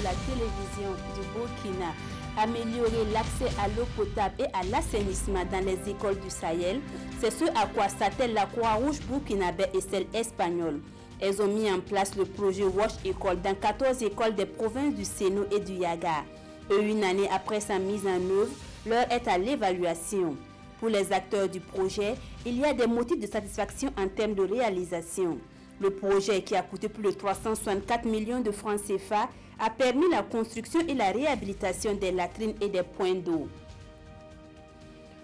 la télévision du Burkina, améliorer l'accès à l'eau potable et à l'assainissement dans les écoles du Sahel, c'est ce à quoi s'attelle la Croix-Rouge burkinabé et celle espagnole. Elles ont mis en place le projet Wash École dans 14 écoles des provinces du Sénou et du Yaga. Et une année après sa mise en œuvre, l'heure est à l'évaluation. Pour les acteurs du projet, il y a des motifs de satisfaction en termes de réalisation. Le projet, qui a coûté plus de 364 millions de francs CFA, a permis la construction et la réhabilitation des latrines et des points d'eau.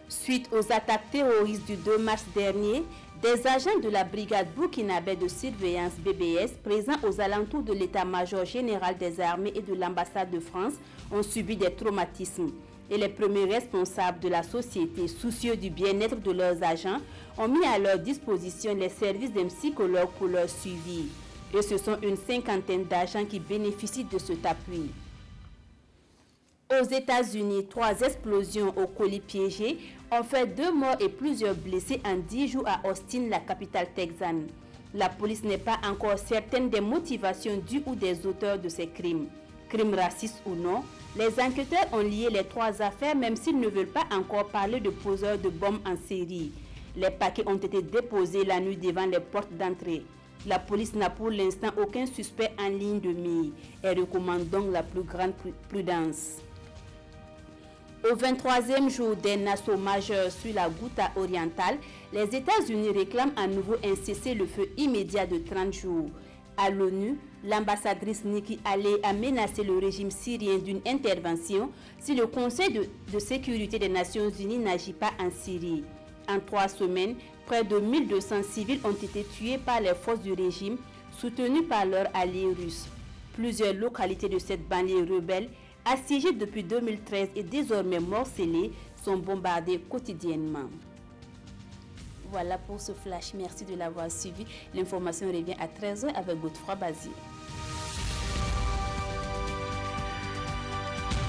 Suite aux attaques terroristes du 2 mars dernier, des agents de la brigade burkinabé de surveillance BBS présents aux alentours de l'état-major général des armées et de l'ambassade de France ont subi des traumatismes. Et les premiers responsables de la société, soucieux du bien-être de leurs agents, ont mis à leur disposition les services d'un psychologue pour leur suivi. Et ce sont une cinquantaine d'agents qui bénéficient de cet appui. Aux États-Unis, 3 explosions au colis piégé ont fait 2 morts et plusieurs blessés en 10 jours à Austin, la capitale texane. La police n'est pas encore certaine des motivations du ou des auteurs de ces crimes. Crimes racistes ou non, les enquêteurs ont lié les 3 affaires même s'ils ne veulent pas encore parler de poseurs de bombes en série. Les paquets ont été déposés la nuit devant les portes d'entrée. La police n'a pour l'instant aucun suspect en ligne de mire et recommande donc la plus grande prudence. Au 23e jour d'un assaut majeur sur la Ghouta orientale, les États-Unis réclament à nouveau un cessez-le-feu immédiat de 30 jours. À l'ONU, l'ambassadrice Nikki Haley a menacé le régime syrien d'une intervention si le Conseil de sécurité des Nations Unies n'agit pas en Syrie. En 3 semaines, près de 1200 civils ont été tués par les forces du régime, soutenues par leurs alliés russes. Plusieurs localités de cette banlieue rebelle, assiégées depuis 2013 et désormais morcelées, sont bombardées quotidiennement. Voilà pour ce flash. Merci de l'avoir suivi. L'information revient à 13h avec Godefroy Bazir.